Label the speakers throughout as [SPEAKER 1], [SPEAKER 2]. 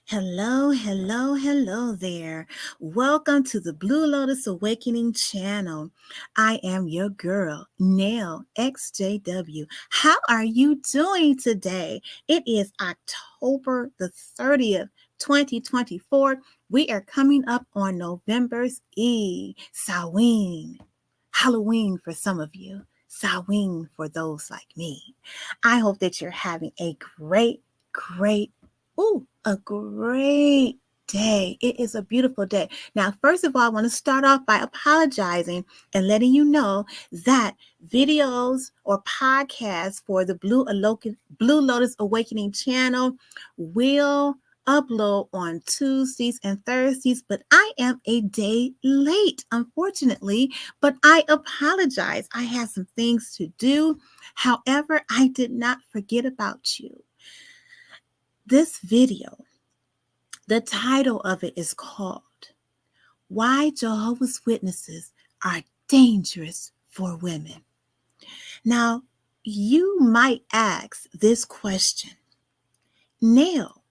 [SPEAKER 1] Hello, hello, hello there. Welcome to the Blue Lotus Awakening channel. I am your girl, Nail XJW. How are you doing today? It is October the 30th, 2024. We are coming up on November's Eve, Samhain, Halloween for some of you, Samhain for those like me. I hope that you're having a a great day. It is a beautiful day. Now, first of all, I want to start off by apologizing and letting you know that videos or podcasts for the Blue Lotus Awakening channel will upload on Tuesdays and Thursdays, but I am a day late, unfortunately, but I apologize. I had some things to do. However, I did not forget about you. This video, the title of it is called Why Jehovah's Witnesses Are Dangerous for Women. Now, you might ask this question, Nail,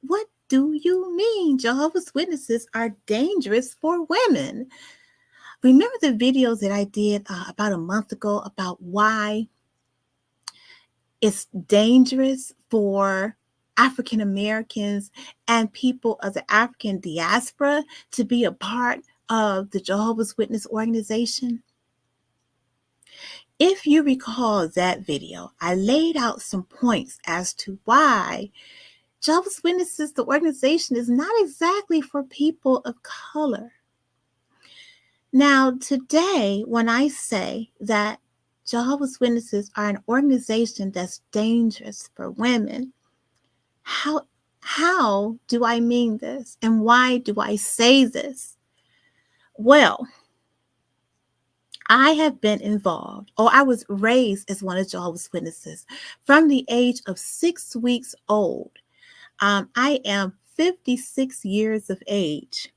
[SPEAKER 1] what do you mean Jehovah's Witnesses are dangerous for women? Remember the videos that I did about a month ago about why it's dangerous for African Americans and people of the African diaspora to be a part of the Jehovah's Witness organization? If you recall that video, I laid out some points as to why Jehovah's Witnesses, the organization, is not exactly for people of color. Now, today, when I say that Jehovah's Witnesses are an organization that's dangerous for women, how do I mean this? And why do I say this? Well, I have been involved, or I was raised as one of Jehovah's Witnesses from the age of 6 weeks old. I am 56 years of age.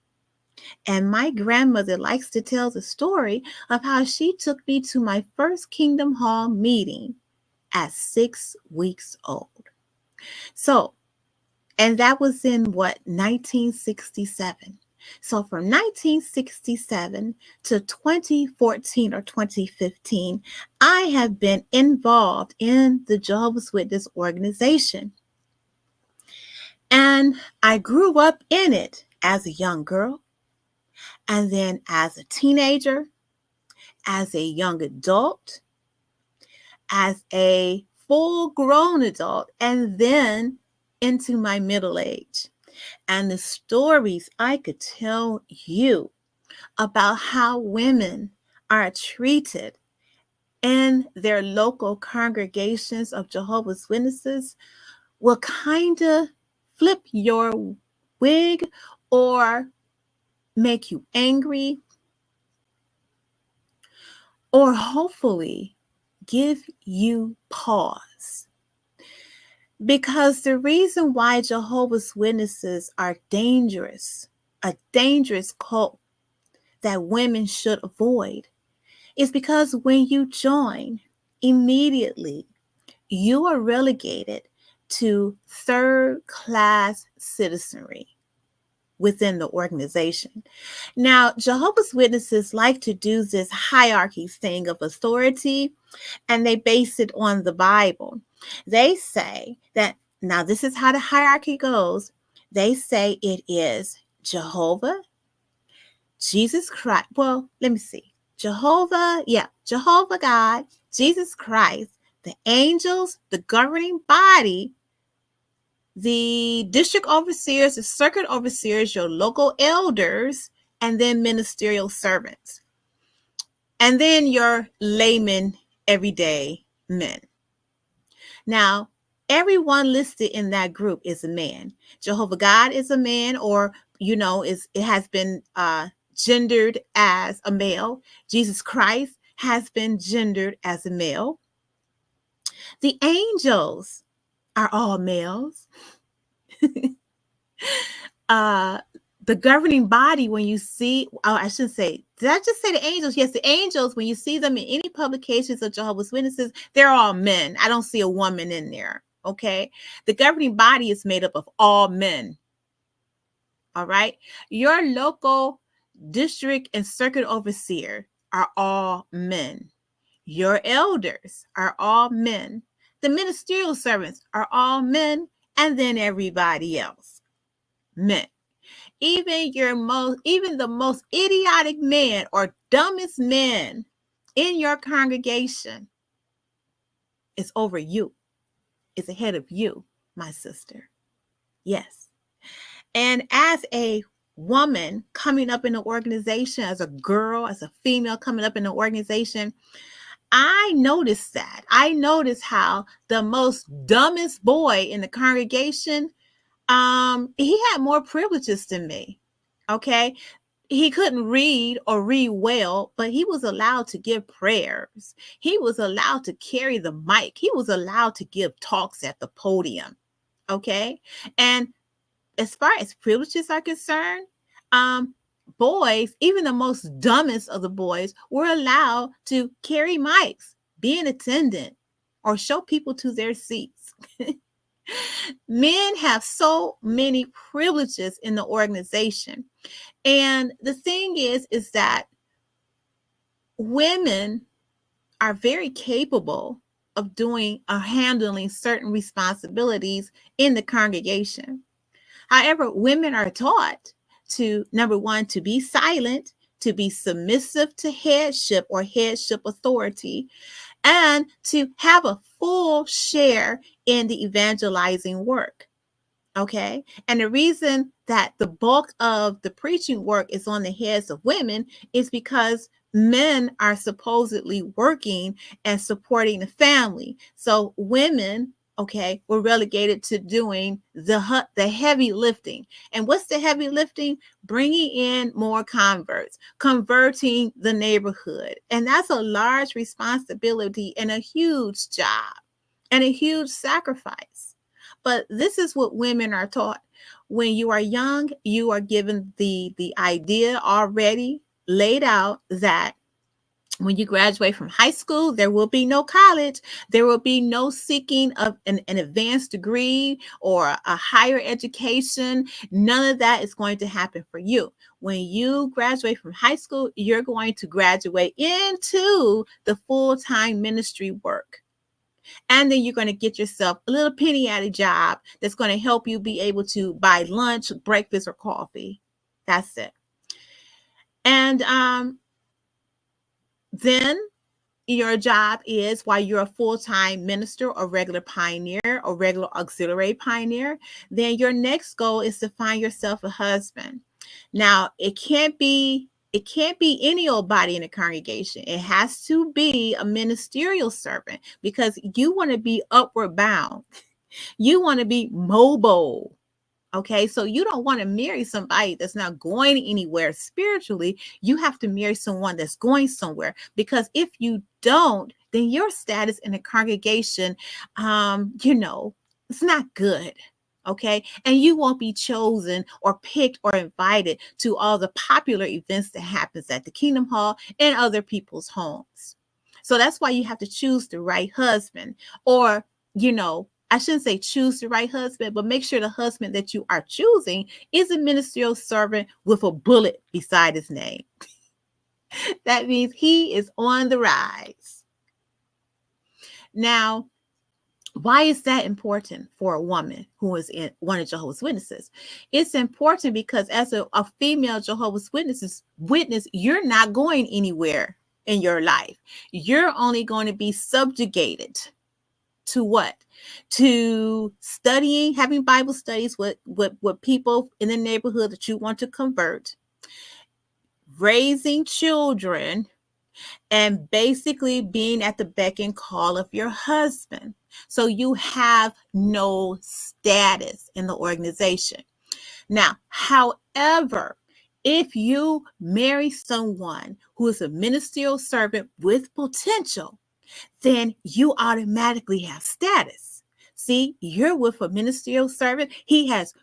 [SPEAKER 1] And my grandmother likes to tell the story of how she took me to my first Kingdom Hall meeting at 6 weeks old. So, and that was in 1967. So from 1967 to 2014 or 2015, I have been involved in the Jehovah's Witness organization. And I grew up in it as a young girl, and then as a teenager, as a young adult, as a full-grown adult, and then into my middle age. And the stories I could tell you about how women are treated in their local congregations of Jehovah's Witnesses will kind of flip your wig or make you angry, or hopefully give you pause. Because the reason why Jehovah's Witnesses are dangerous, a dangerous cult that women should avoid, is because when you join, immediately you are relegated to third-class citizenry within the organization. Now, Jehovah's Witnesses like to do this hierarchy thing of authority, and they base it on the Bible. They say that, now this is how the hierarchy goes. They say it is Jehovah, Jesus Christ. Well, let me see. Jehovah God, Jesus Christ, the angels, the governing body, the district overseers, the circuit overseers, your local elders, and then ministerial servants. And then your laymen, everyday men. Now, everyone listed in that group is a man. Jehovah God is a man, or, it has been gendered as a male. Jesus Christ has been gendered as a male. The angels are all males. The governing body, when you see, I should say, did I just say the angels? Yes, the angels, when you see them in any publications of Jehovah's Witnesses, they're all men. I don't see a woman in there, okay? The governing body is made up of all men. All right. Your local district and circuit overseer are all men. Your elders are all men. The ministerial servants are all men. And then everybody else, men. Even the most idiotic man or dumbest man in your congregation is over you, is ahead of you, my sister. Yes. And as a woman coming up in the organization, as a girl, as a female coming up in the organization, I noticed that. I noticed how the most dumbest boy in the congregation, he had more privileges than me. Okay. He couldn't read or read well, but he was allowed to give prayers. He was allowed to carry the mic. He was allowed to give talks at the podium. Okay. And as far as privileges are concerned, boys, even the most dumbest of the boys, were allowed to carry mics, be an attendant, or show people to their seats. Men have so many privileges in the organization. And the thing is that women are very capable of doing or handling certain responsibilities in the congregation. However, women are taught to, number one, to be silent, to be submissive to headship or headship authority, and to have a full share in the evangelizing work. Okay. And the reason that the bulk of the preaching work is on the heads of women is because men are supposedly working and supporting the family. So women, okay, were relegated to doing the heavy lifting. And what's the heavy lifting? Bringing in more converts, converting the neighborhood. And that's a large responsibility and a huge job and a huge sacrifice. But this is what women are taught. When you are young, you are given the idea already laid out that when you graduate from high school, there will be no college. There will be no seeking of an advanced degree or a higher education. None of that is going to happen for you. When you graduate from high school, you're going to graduate into the full-time ministry work. And then you're going to get yourself a little penny ante job that's going to help you be able to buy lunch, breakfast, or coffee. That's it. And then your job is, while you're a full-time minister or regular pioneer or regular auxiliary pioneer, then your next goal is to find yourself a husband. Now, it can't be any old body in the congregation. It has to be a ministerial servant, because you want to be upward bound. You want to be mobile. Okay, so you don't want to marry somebody that's not going anywhere spiritually. You have to marry someone that's going somewhere, because if you don't, then your status in the congregation, it's not good. Okay, and you won't be chosen or picked or invited to all the popular events that happens at the Kingdom Hall and other people's homes. So that's why you have to choose the right husband, or I shouldn't say choose the right husband, but make sure the husband that you are choosing is a ministerial servant with a bullet beside his name. That means he is on the rise. Now, why is that important for a woman who is in one of Jehovah's Witnesses? It's important because as a female Jehovah's witness, you're not going anywhere in your life. You're only going to be subjugated to what? To studying, having Bible studies with people in the neighborhood that you want to convert, raising children, and basically being at the beck and call of your husband. So you have no status in the organization. Now, however, if you marry someone who is a ministerial servant with potential, then you automatically have status. See, you're with a ministerial servant. He has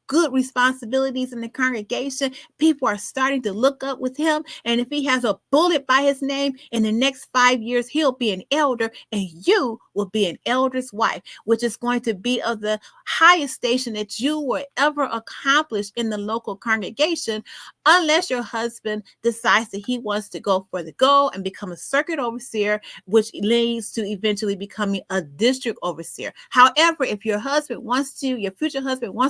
[SPEAKER 1] good responsibilities in the congregation. People are starting to look up with him. And if he has a bullet by his name, in the next 5 years, he'll be an elder, and you will be an elder's wife, which is going to be of the highest station that you will ever accomplish in the local congregation, unless your husband decides that he wants to go for the goal and become a circuit overseer, which leads to eventually becoming a district overseer. However, if your future husband wants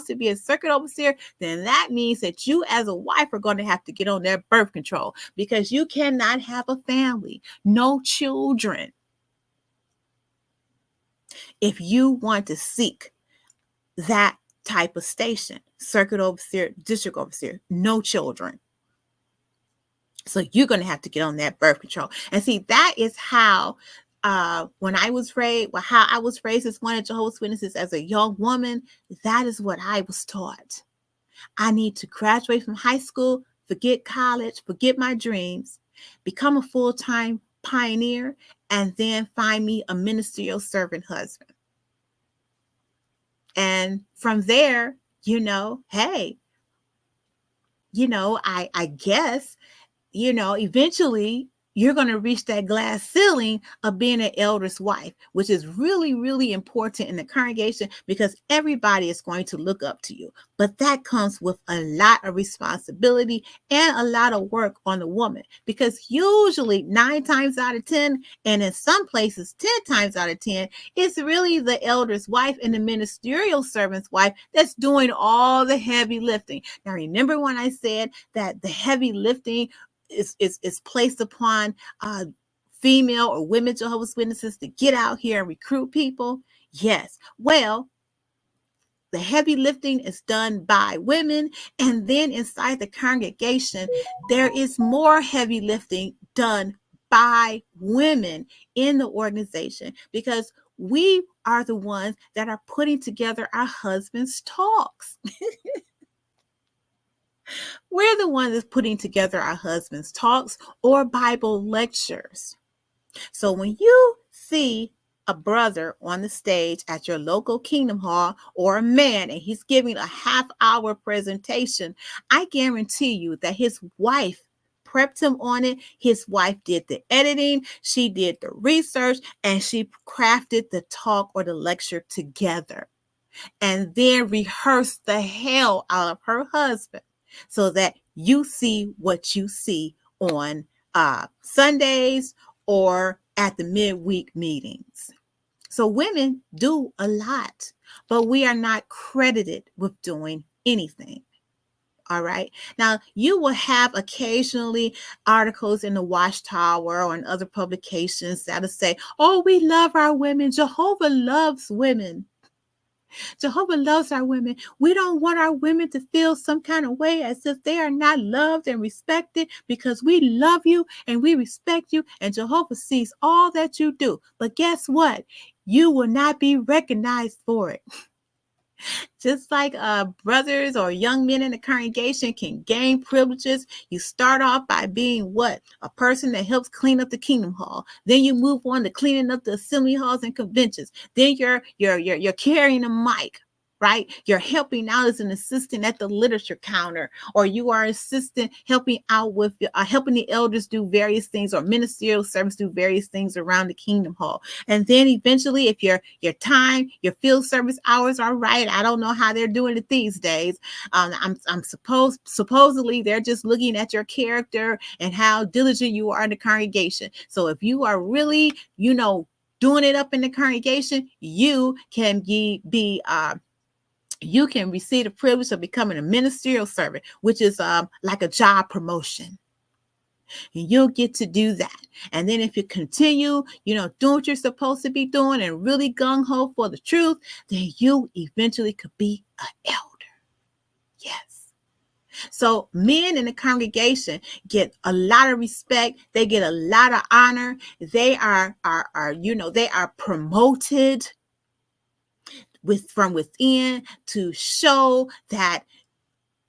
[SPEAKER 1] to be a circuit overseer, then that means that you as a wife are going to have to get on their birth control, because you cannot have a family, no children, if you want to seek that type of station, circuit overseer, district overseer, no children. So you're going to have to get on that birth control. And see, that is how when I was raised, how I was raised as one of Jehovah's Witnesses as a young woman, that is what I was taught. I need to graduate from high school, forget college, forget my dreams, become a full-time pioneer, and then find me a ministerial servant husband. And from there, hey, I guess, eventually you're going to reach that glass ceiling of being an elder's wife, which is really, really important in the congregation, because everybody is going to look up to you. But that comes with a lot of responsibility and a lot of work on the woman, because usually 9 times out of 10, and in some places 10 times out of 10, it's really the elder's wife and the ministerial servant's wife that's doing all the heavy lifting. Now, remember when I said that the heavy lifting is placed upon female or women Jehovah's Witnesses to get out here and recruit people? Yes. Well, the heavy lifting is done by women, and then inside the congregation, there is more heavy lifting done by women in the organization, because we are the ones that are putting together our husbands' talks. We're the ones that's putting together our husbands' talks or Bible lectures. So when you see a brother on the stage at your local Kingdom Hall, or a man, and he's giving a half-hour presentation, I guarantee you that his wife prepped him on it. His wife did the editing, she did the research, and she crafted the talk or the lecture together, and then rehearsed the hell out of her husband, so that you see what you see on Sundays or at the midweek meetings. So women do a lot, but we are not credited with doing anything. All right. Now, you will have occasionally articles in the Watchtower or in other publications that'll say, oh, we love our women. Jehovah loves women. Jehovah loves our women. We don't want our women to feel some kind of way as if they are not loved and respected, because we love you and we respect you, and Jehovah sees all that you do. But guess what? You will not be recognized for it. Just like brothers or young men in the congregation can gain privileges, you start off by being what? A person that helps clean up the Kingdom Hall. Then you move on to cleaning up the assembly halls and conventions. Then you're carrying a mic, right? You're helping out as an assistant at the literature counter, or you are assistant helping out with helping the elders do various things, or ministerial service do various things around the Kingdom Hall. And then eventually, if your field service hours are right, I don't know how they're doing it these days. Supposedly they're just looking at your character and how diligent you are in the congregation. So if you are really, doing it up in the congregation, you can you can receive the privilege of becoming a ministerial servant, which is like a job promotion. And you'll get to do that. And then if you continue, doing what you're supposed to be doing and really gung-ho for the truth, then you eventually could be an elder. Yes. So men in the congregation get a lot of respect. They get a lot of honor. They are they are promoted from within to show that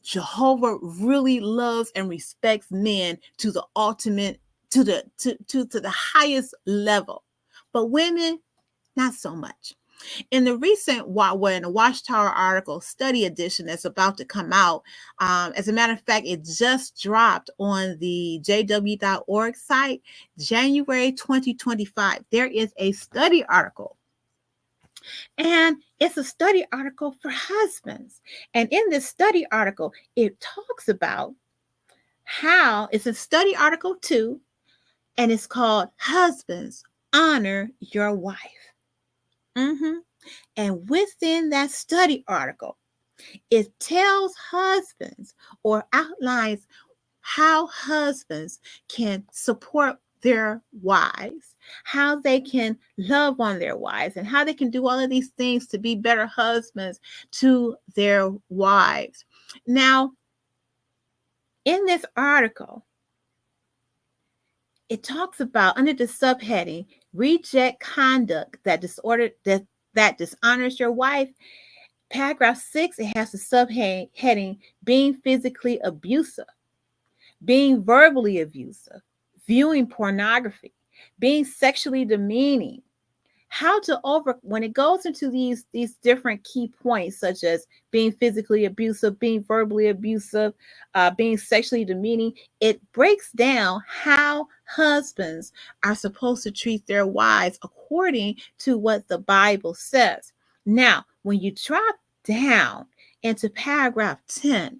[SPEAKER 1] Jehovah really loves and respects men to the ultimate, to the highest level. But women, not so much. In the recent Watchtower article study edition that's about to come out, as a matter of fact, it just dropped on the jw.org site, January 2025. There is a study article And it's a study article for husbands. And in this study article, it talks about how it's a study article too, and it's called Husbands Honor Your Wife. And within that study article, it tells husbands or outlines how husbands can support their wives, how they can love on their wives, and how they can do all of these things to be better husbands to their wives. Now, in this article, it talks about under the subheading, reject conduct that dishonors your wife. Paragraph 6, it has the subheading, being physically abusive, being verbally abusive, viewing pornography, being sexually demeaning. How to when it goes into these different key points, such as being physically abusive, being verbally abusive, being sexually demeaning, it breaks down how husbands are supposed to treat their wives according to what the Bible says. Now, when you drop down into paragraph 10,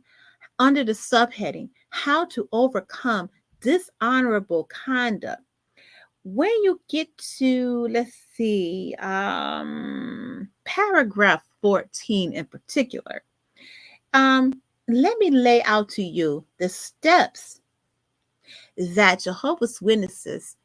[SPEAKER 1] under the subheading, how to overcome dishonorable conduct, when you get to, let's see, paragraph 14 in particular, let me lay out to you the steps that Jehovah's Witnesses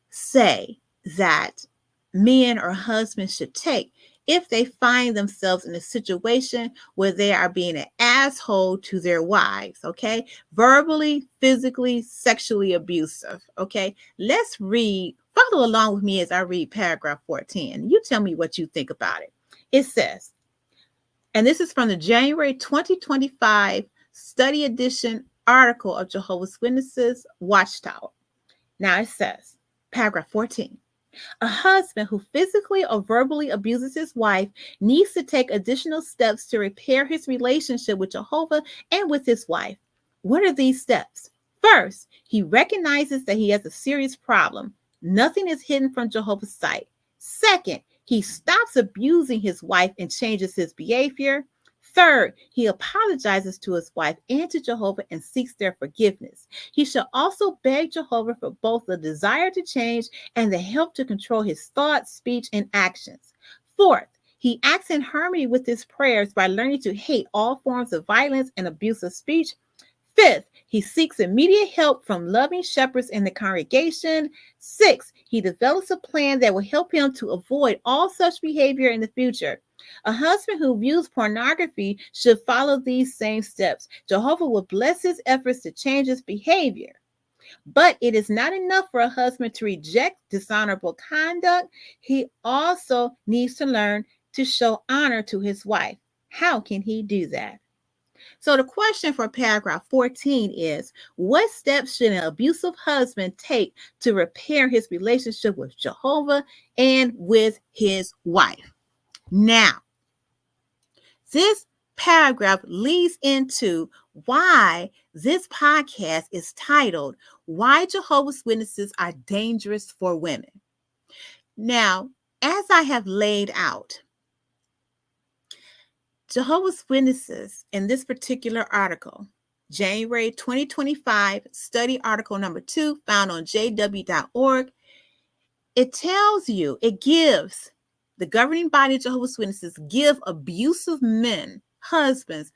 [SPEAKER 1] say that men or husbands should take if they find themselves in a situation where they are being an asshole to their wives, okay? Verbally, physically, sexually abusive, okay? Let's read, follow along with me as I read paragraph 14. You tell me what you think about it. It says, and this is from the January 2025 study edition article of Jehovah's Witnesses Watchtower. Now it says, paragraph 14. A husband who physically or verbally abuses his wife needs to take additional steps to repair his relationship with Jehovah and with his wife. What are these steps? First, he recognizes that he has a serious problem. Nothing is hidden from Jehovah's sight. Second, he stops abusing his wife and changes his behavior. Third, he apologizes to his wife and to Jehovah and seeks their forgiveness. He shall also beg Jehovah for both the desire to change and the help to control his thoughts, speech, and actions. Fourth, he acts in harmony with his prayers by learning to hate all forms of violence and abusive speech. Fifth, he seeks immediate help from loving shepherds in the congregation. Sixth, he develops a plan that will help him to avoid all such behavior in the future. A husband who views pornography should follow these same steps. Jehovah will bless his efforts to change his behavior. But it is not enough for a husband to reject dishonorable conduct. He also needs to learn to show honor to his wife. How can he do that? So the question for paragraph 14 is, what steps should an abusive husband take to repair his relationship with Jehovah and with his wife? Now, this paragraph leads into why this podcast is titled, Why Jehovah's Witnesses Are Dangerous for Women. Now, as I have laid out, Jehovah's Witnesses in this particular article, January 2025, study article number 2, found on jw.org, it tells you, it gives the governing body of Jehovah's Witnesses, give abusive men, husbands,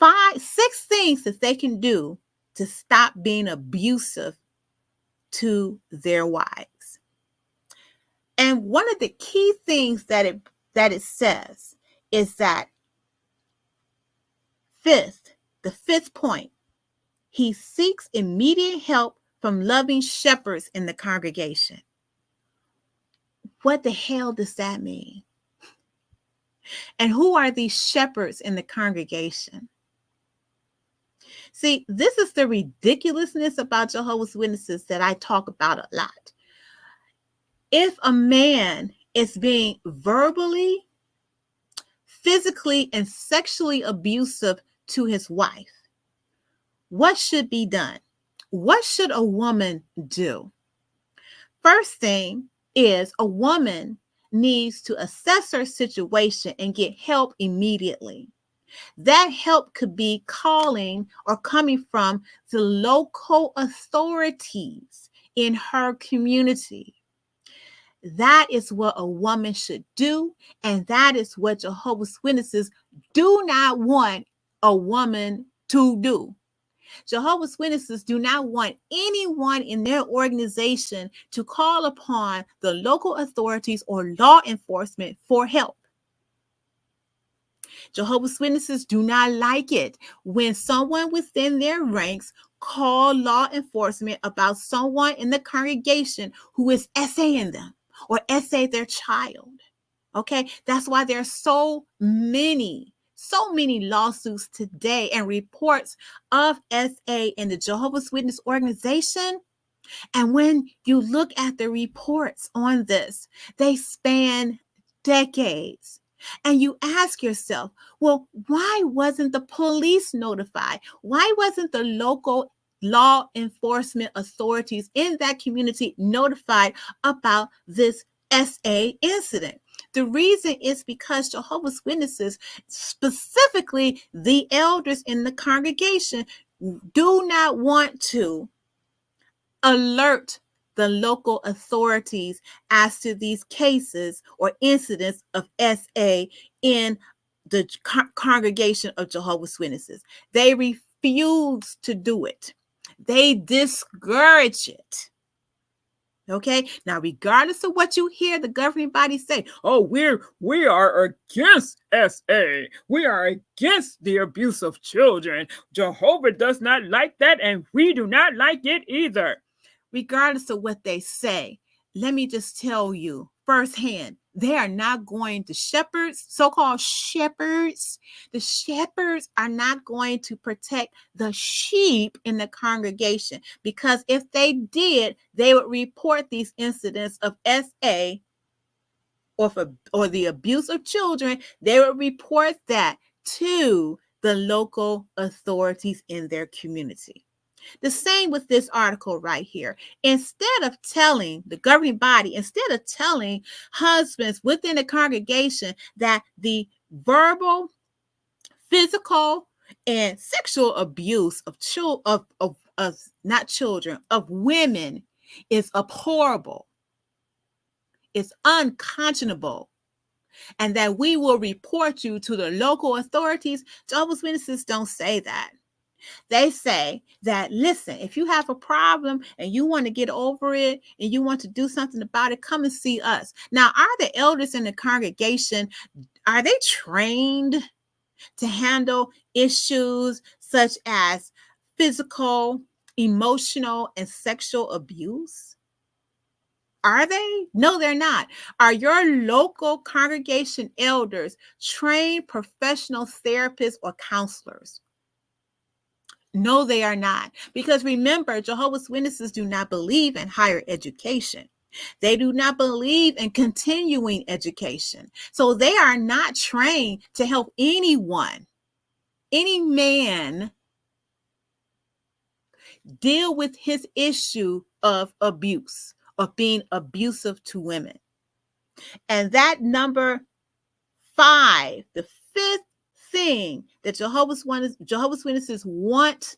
[SPEAKER 1] 6 things that they can do to stop being abusive to their wives. And one of the key things that it says is that the fifth point, he seeks immediate help from loving shepherds in the congregation. What the hell does that mean? And who are these shepherds in the congregation? See, this is the ridiculousness about Jehovah's Witnesses that I talk about a lot. If a man is being verbally, physically, and sexually abusive to his wife, what should be done? What should a woman do? First thing is, a woman needs to assess her situation and get help immediately. That help could be calling or coming from the local authorities in her community. That is what a woman should do, and that is what Jehovah's Witnesses do not want a woman to do. Jehovah's Witnesses do not want anyone in their organization to call upon the local authorities or law enforcement for help. Jehovah's Witnesses do not like it when someone within their ranks call law enforcement about someone in the congregation who is essaying them or essay their child. Okay, that's why there are so many lawsuits today and reports of SA in the Jehovah's Witness organization. And when you look at the reports on this, they span decades. And you ask yourself, well, why wasn't the police notified? Why wasn't the local law enforcement authorities in that community notified about this SA incident? The reason is because Jehovah's Witnesses, specifically the elders in the congregation, do not want to alert the local authorities as to these cases or incidents of SA in the congregation of Jehovah's Witnesses. They refuse to do it. They discourage it. Okay, now regardless of what you hear the governing body say, oh, we are against SA. We are against the abuse of children. Jehovah does not like that, and we do not like it either. Regardless of what they say, let me just tell you firsthand, they are not going to shepherds, so-called shepherds. The shepherds are not going to protect the sheep in the congregation, because if they did, they would report these incidents of SA or the abuse of children. They would report that to the local authorities in their community. The same with this article right here. Instead of telling the governing body, instead of telling husbands within the congregation that the verbal, physical, and sexual abuse of not children, of women is abhorrible, it's unconscionable, and that we will report you to the local authorities, Jehovah's Witnesses don't say that. They say that, listen, if you have a problem and you want to get over it and you want to do something about it, come and see us. Now, are the elders in the congregation, are they trained to handle issues such as physical, emotional, and sexual abuse? Are they? No, they're not. Are your local congregation elders trained professional therapists or counselors? No, they are not. Because remember, Jehovah's Witnesses do not believe in higher education. They do not believe in continuing education. So they are not trained to help anyone, any man, deal with his issue of abuse, of being abusive to women. And that number 5, the 5th thing that Jehovah's Witnesses want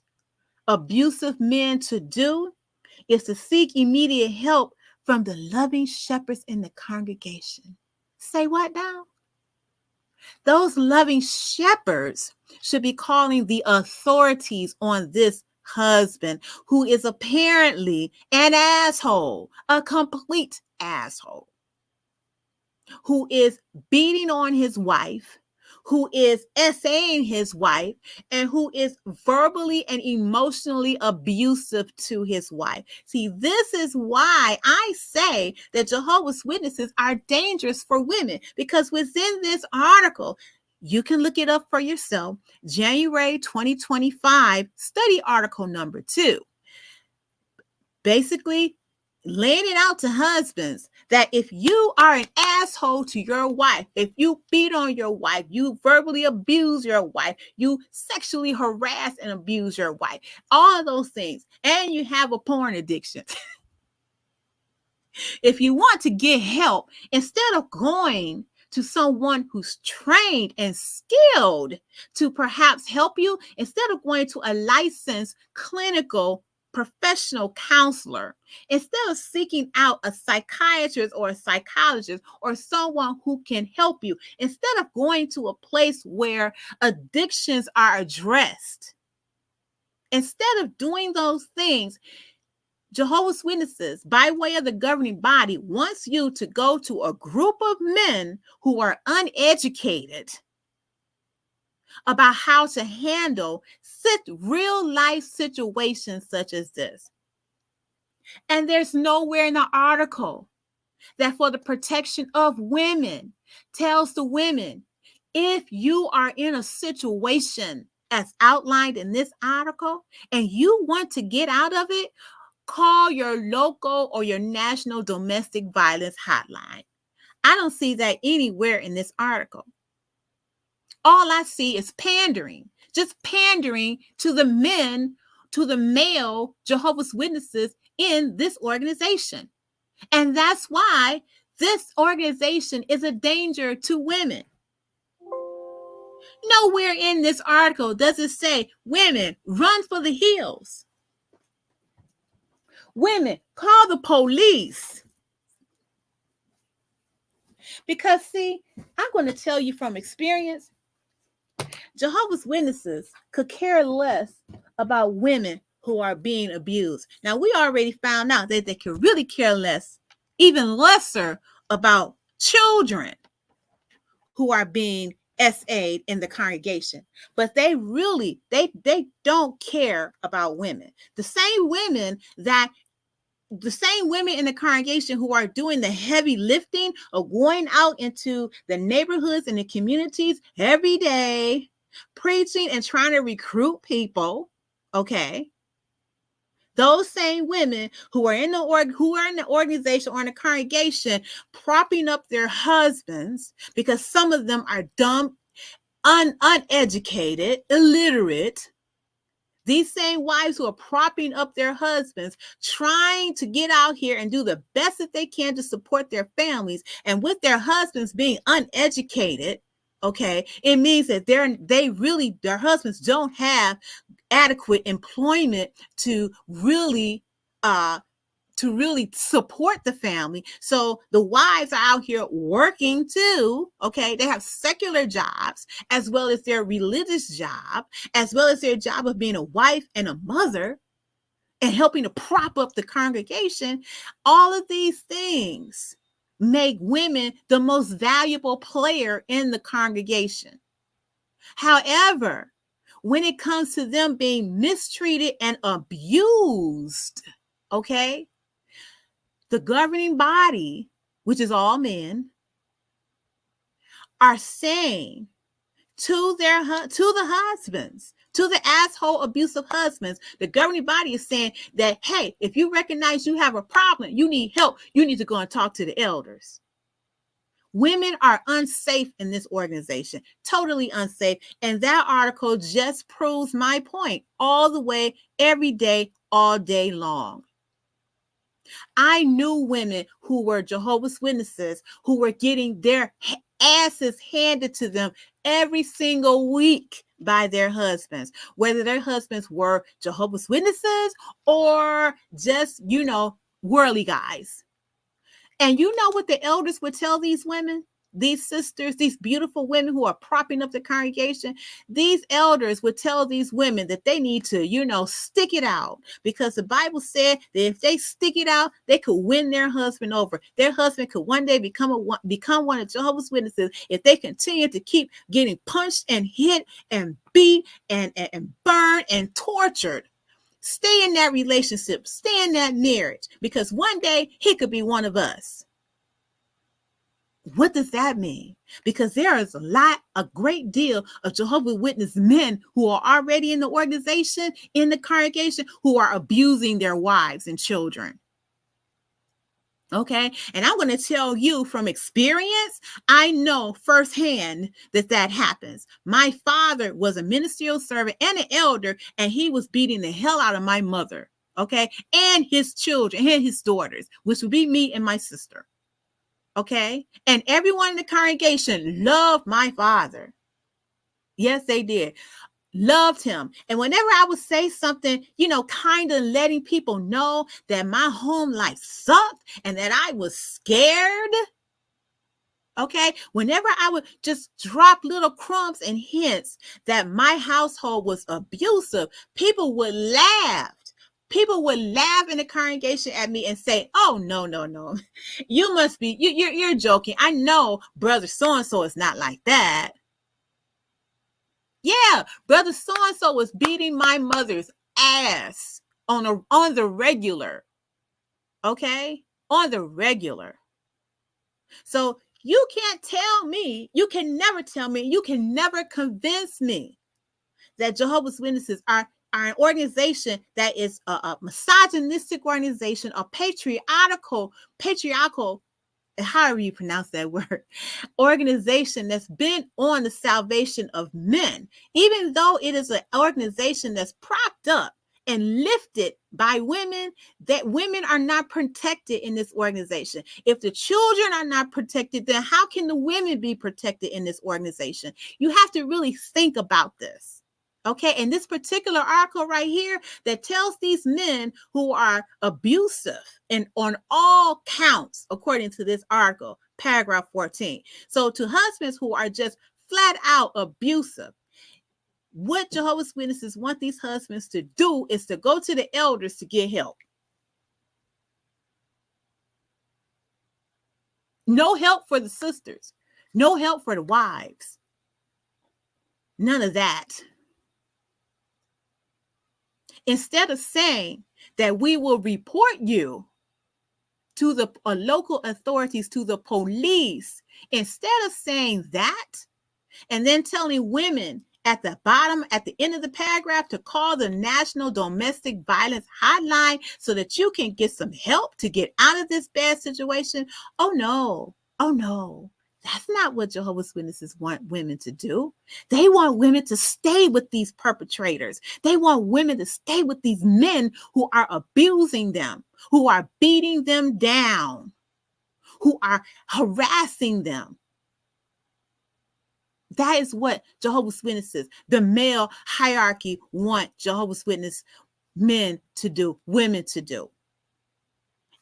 [SPEAKER 1] abusive men to do is to seek immediate help from the loving shepherds in the congregation. Say what now? Those loving shepherds should be calling the authorities on this husband who is apparently an asshole, a complete asshole, who is beating on his wife, who is essaying his wife, and who is verbally and emotionally abusive to his wife. See, this is why I say that Jehovah's Witnesses are dangerous for women, because within this article, you can look it up for yourself, January 2025, study article number 2. Basically, laying it out to husbands that if you are an asshole to your wife, if you beat on your wife, you verbally abuse your wife, you sexually harass and abuse your wife, all of those things, and you have a porn addiction, If you want to get help, instead of going to someone who's trained and skilled to perhaps help you, instead of going to a licensed clinical professional counselor, instead of seeking out a psychiatrist or a psychologist or someone who can help you, instead of going to a place where addictions are addressed, instead of doing those things, Jehovah's Witnesses, by way of the governing body, wants you to go to a group of men who are uneducated about how to handle real life situations such as this. And there's nowhere in the article that for the protection of women tells the women, if you are in a situation as outlined in this article and you want to get out of it, call your local or your national domestic violence hotline. I don't see that anywhere in this article. All I see is pandering, just pandering to the men, to the male Jehovah's Witnesses in this organization. And that's why this organization is a danger to women. Nowhere in this article does it say, women, run for the hills. Women, call the police. Because, see, I'm going to tell you from experience, Jehovah's Witnesses could care less about women who are being abused. Now, we already found out that they could really care less, even lesser, about children who are being SA'd in the congregation. But they really, they don't care about women. The same women in the congregation who are doing the heavy lifting of going out into the neighborhoods and the communities every day, preaching and trying to recruit people, okay? Those same women who are in the organization or in the congregation propping up their husbands because some of them are dumb, uneducated, illiterate. These same wives who are propping up their husbands, trying to get out here and do the best that they can to support their families, and with their husbands being uneducated, okay, it means that their husbands don't have adequate employment to really support the family. So the wives are out here working too, okay? They have secular jobs as well as their religious job, as well as their job of being a wife and a mother and helping to prop up the congregation. All of these things make women the most valuable player in the congregation. However, when it comes to them being mistreated and abused, okay, the governing body, which is all men, are saying to the husbands, to the asshole abusive husbands, the governing body is saying that, hey, if you recognize you have a problem, you need help, you need to go and talk to the elders. Women are unsafe in this organization, totally unsafe. And that article just proves my point all the way, every day, all day long. I knew women who were Jehovah's Witnesses who were getting their asses handed to them every single week by their husbands, whether their husbands were Jehovah's Witnesses or just, worldly guys. And you know what the elders would tell these women? These sisters, these beautiful women who are propping up the congregation, these elders would tell these women that they need to, stick it out, because the Bible said that if they stick it out, they could win their husband over. Their husband could one day become one of Jehovah's Witnesses if they continue to keep getting punched and hit and beat and burned and tortured. Stay in that relationship, stay in that marriage, because one day he could be one of us. What does that mean? Because there is a great deal of Jehovah's Witness men who are already in the organization, in the congregation, who are abusing their wives and children. Okay. And I'm going to tell you from experience, I know firsthand that happens. My father was a ministerial servant and an elder, and he was beating the hell out of my mother. okay, and his children and his daughters, which would be me and my sister, okay? And everyone in the congregation loved my father. Yes, they did. Loved him. And whenever I would say something, kind of letting people know that my home life sucked and that I was scared, okay, whenever I would just drop little crumbs and hints that my household was abusive, people would laugh. People would laugh in the congregation at me and say, "Oh, no, no, no. You must be, you're joking. I know brother so-and-so is not like that." Yeah, brother so-and-so was beating my mother's ass on the regular. Okay? On the regular. So you can't tell me, you can never tell me, you can never convince me that Jehovah's Witnesses are an organization that is a misogynistic organization, a patriarchal, however you pronounce that word, organization that's bent on the salvation of men, even though it is an organization that's propped up and lifted by women, that women are not protected in this organization. If the children are not protected, then how can the women be protected in this organization? You have to really think about this. Okay, and this particular article right here that tells these men who are abusive and on all counts, according to this article, paragraph 14. So to husbands who are just flat out abusive, what Jehovah's Witnesses want these husbands to do is to go to the elders to get help. No help for the sisters. No help for the wives. None of that. Instead of saying that we will report you to the local authorities, to the police, instead of saying that, and then telling women at the bottom, at the end of the paragraph, to call the National Domestic Violence Hotline so that you can get some help to get out of this bad situation. Oh no, that's not what Jehovah's Witnesses want women to do. They want women to stay with these perpetrators. They want women to stay with these men who are abusing them, who are beating them down, who are harassing them. That is what Jehovah's Witnesses, the male hierarchy, want Jehovah's Witness men to do, women to do.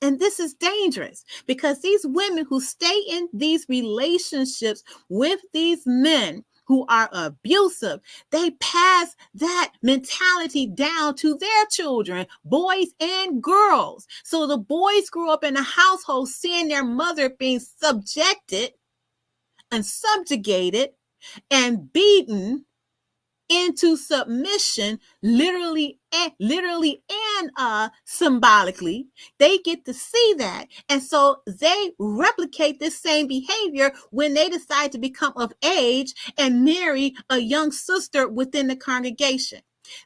[SPEAKER 1] And this is dangerous because these women who stay in these relationships with these men who are abusive, they pass that mentality down to their children, boys and girls. So the boys grew up in a household seeing their mother being subjected and subjugated and beaten into submission, literally and symbolically. They get to see that, and so they replicate this same behavior when they decide to become of age and marry a young sister within the congregation.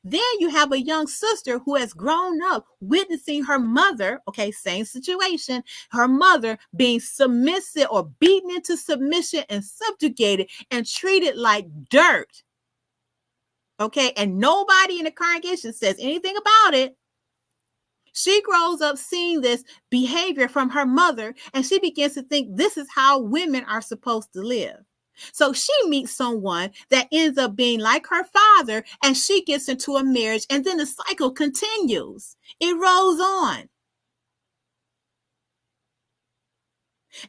[SPEAKER 1] Then you have a young sister who has grown up witnessing her mother, okay, same situation, her mother being submissive or beaten into submission and subjugated and treated like dirt. Okay, and nobody in the congregation says anything about it. She grows up seeing this behavior from her mother, and she begins to think this is how women are supposed to live. So she meets someone that ends up being like her father, and she gets into a marriage, and then the cycle continues. It rolls on.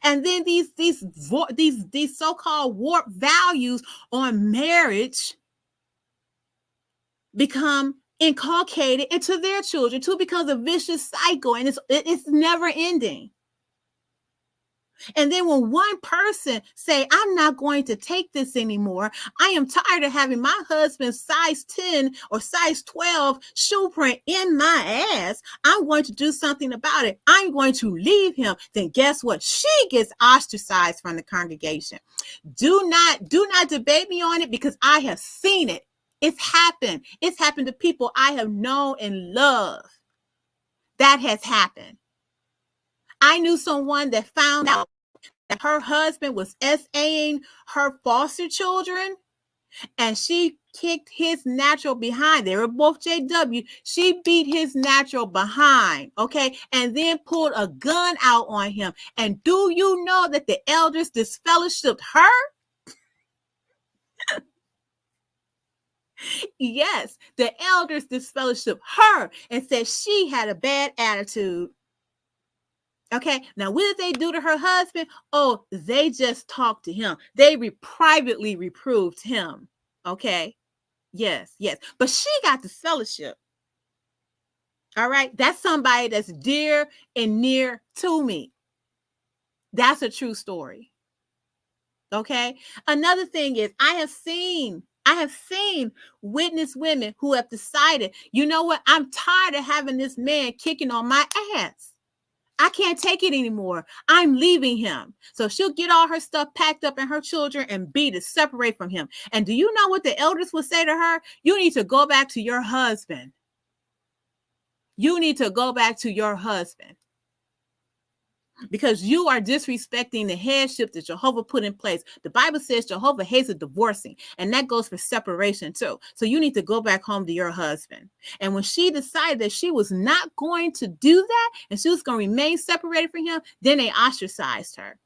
[SPEAKER 1] And then these so-called warped values on marriage become inculcated into their children, too, becomes a vicious cycle, and it's never ending. And then when one person say, "I'm not going to take this anymore. I am tired of having my husband's size 10 or size 12 shoe print in my ass. I'm going to do something about it. I'm going to leave him." Then guess what? She gets ostracized from the congregation. Do not debate me on it, because I have seen it. It's happened. It's happened to people I have known and loved. That has happened. I knew someone that found out that her husband was SAing her foster children, and she kicked his natural behind. They were both JW. She beat his natural behind, okay, and then pulled a gun out on him. And do you know that the elders disfellowshipped her? Yes, the elders disfellowshipped her and said she had a bad attitude. Okay, now what did they do to her husband? Oh, they just talked to him. They privately reproved him. Okay, yes, yes. But she got the fellowship. All right, that's somebody that's dear and near to me. That's a true story. Okay, another thing is I have seen witness women who have decided, you know what, I'm tired of having this man kicking on my ass. I can't take it anymore. I'm leaving him. So she'll get all her stuff packed up and her children and be to separate from him. And do you know what the elders will say to her? You need to go back to your husband. You need to go back to your husband. Because you are disrespecting the headship that Jehovah put in place. The Bible says Jehovah hates a divorcing, and that goes for separation too. So you need to go back home to your husband. And when she decided that she was not going to do that, and she was going to remain separated from him, then they ostracized her.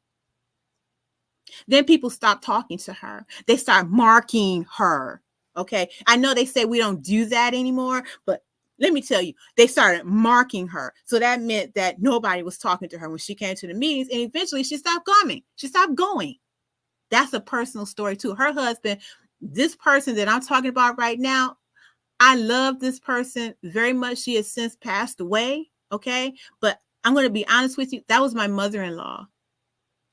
[SPEAKER 1] Then people stopped talking to her. They start marking her. Okay. I know they say we don't do that anymore, but let me tell you, they started marking her. So that meant that nobody was talking to her when she came to the meetings, and eventually she stopped coming. She stopped going. That's a personal story too. Her husband, this person that I'm talking about right now, I love this person very much. She has since passed away. Okay. But I'm going to be honest with you. That was my mother-in-law.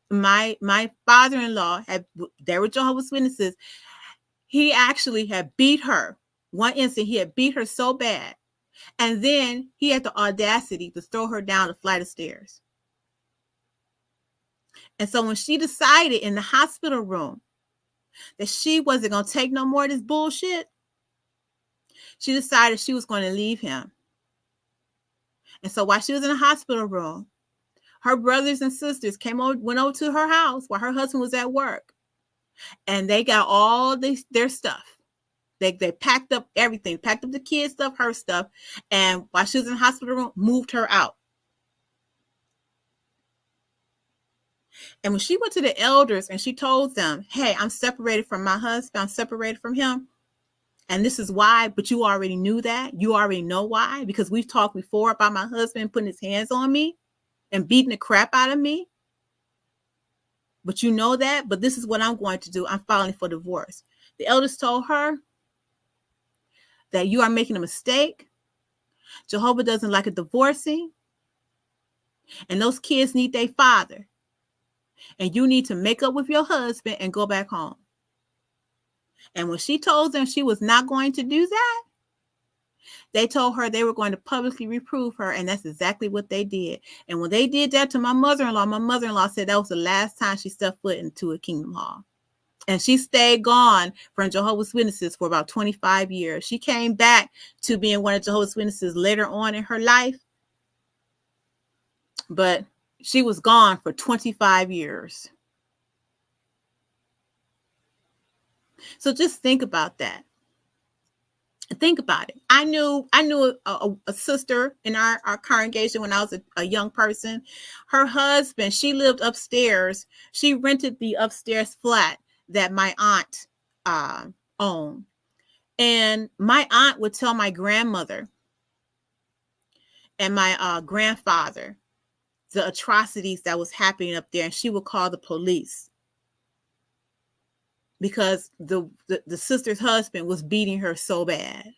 [SPEAKER 1] My father-in-law they were Jehovah's Witnesses. He actually had beat her. One instant, he had beat her so bad. And then he had the audacity to throw her down a flight of stairs. And so when she decided in the hospital room that she wasn't going to take no more of this bullshit, she decided she was going to leave him. And so while she was in the hospital room, her brothers and sisters went over to her house while her husband was at work. And they got all their stuff. They packed up everything, packed up the kids' stuff, her stuff. And while she was in the hospital room, moved her out. And when she went to the elders and she told them, hey, I'm separated from my husband, I'm separated from him. And this is why, but you already knew that. You already know why, because we've talked before about my husband putting his hands on me and beating the crap out of me. But you know that, but this is what I'm going to do. I'm filing for divorce. The elders told her that you are making a mistake. Jehovah doesn't like a divorcing. And those kids need their father. And you need to make up with your husband and go back home. And when she told them she was not going to do that, they told her they were going to publicly reprove her. And that's exactly what they did. And when they did that to my mother-in-law said that was the last time she stepped foot into a Kingdom Hall. And she stayed gone from Jehovah's Witnesses for about 25 years. She came back to being one of Jehovah's Witnesses later on in her life. But she was gone for 25 years. So just think about that. Think about it. I knew a sister in our congregation when I was a young person. Her husband, she lived upstairs. She rented the upstairs flat that my aunt owned. And my aunt would tell my grandmother and my grandfather the atrocities that was happening up there. And she would call the police because the sister's husband was beating her so bad.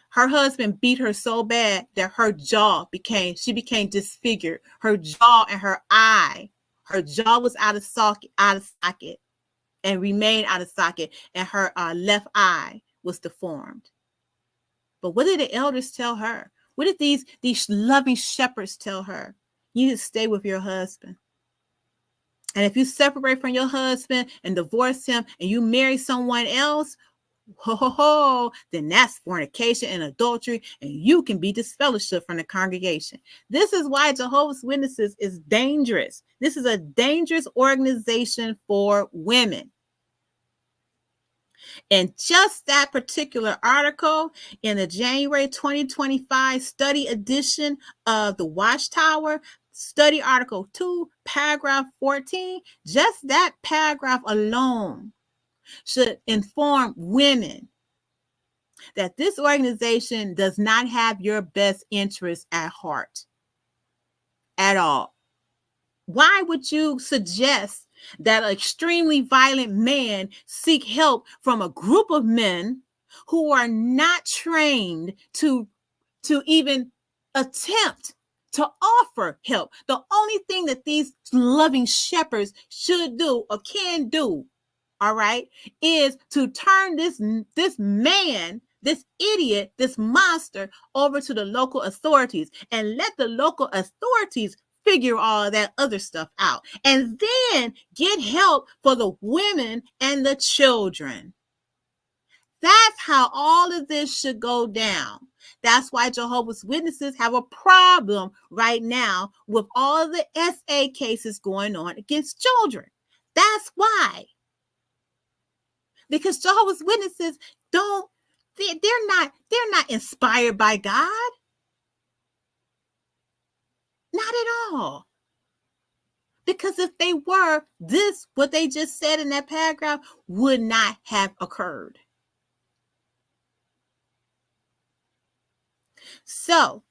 [SPEAKER 1] Her husband beat her so bad that she became disfigured. Her jaw and her jaw was out of socket and remained out of socket, and her left eye was deformed. But what did the elders tell her? What did these loving shepherds tell her? You need to stay with your husband. And if you separate from your husband and divorce him and you marry someone else, then that's fornication and adultery, and you can be disfellowshipped from the congregation. This is why Jehovah's Witnesses is dangerous. This is a dangerous organization for women. And just that particular article in the January 2025 study edition of the Watchtower, study article 2, paragraph 14, just that paragraph alone should inform women that this organization does not have your best interest at heart at all. Why would you suggest that an extremely violent man seek help from a group of men who are not trained to even attempt to offer help? The only thing that these loving shepherds should do or can do, all right, is to turn this man, this idiot, this monster over to the local authorities and let the local authorities figure all that other stuff out, and then get help for the women and the children. That's how all of this should go down. That's why Jehovah's Witnesses have a problem right now with all the SA cases going on against children. That's why. Because Jehovah's Witnesses they're not inspired by God. Not at all. Because if they were, what they just said in that paragraph would not have occurred. So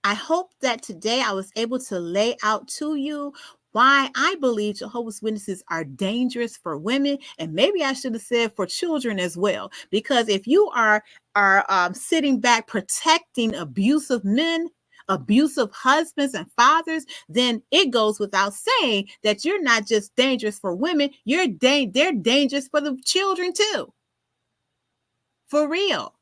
[SPEAKER 1] I hope that today I was able to lay out to you why I believe Jehovah's Witnesses are dangerous for women, and maybe I should have said for children as well. Because if you are sitting back protecting abusive men, abusive husbands and fathers, then it goes without saying that you're not just dangerous for women, they're dangerous for the children too. For real.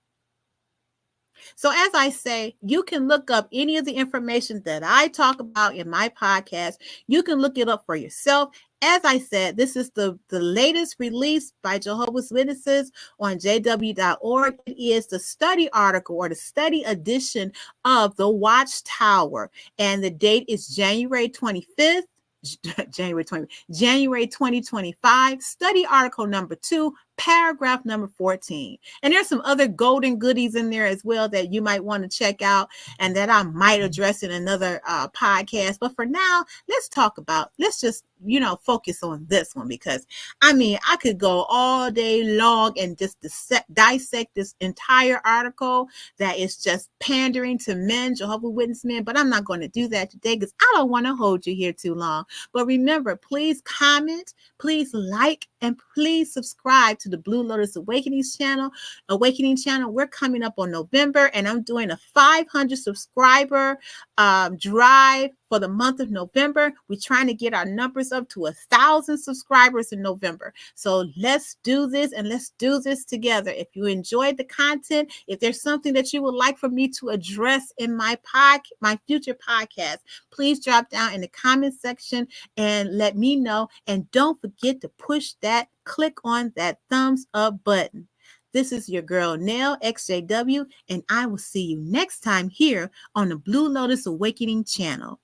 [SPEAKER 1] So as I say, you can look up any of the information that I talk about in my podcast. You can look it up for yourself. As I said, this is the latest release by Jehovah's Witnesses on jw.org. It is the study article or the study edition of the Watchtower. And the date is January 25th. January 2025, study article number 2, paragraph number 14. And there's some other golden goodies in there as well that you might want to check out and that I might address in another podcast. But for now, let's just, focus on this one, because I could go all day long and just dissect this entire article that is just pandering to men, Jehovah's Witness men, but I'm not going to do that today because I don't want to hold you here too long. But remember, please comment, please like, and please subscribe to the Blue Lotus Awakening channel. We're coming up on November, and I'm doing a 500 subscriber drive for the month of November. We're trying to get our numbers up to 1,000 subscribers in November. So let's do this, and let's do this together. If you enjoyed the content, if there's something that you would like for me to address in my future podcast, please drop down in the comment section and let me know. And don't forget to click on that thumbs up button. This is your girl, Nell XJW, and I will see you next time here on the Blue Lotus Awakening channel.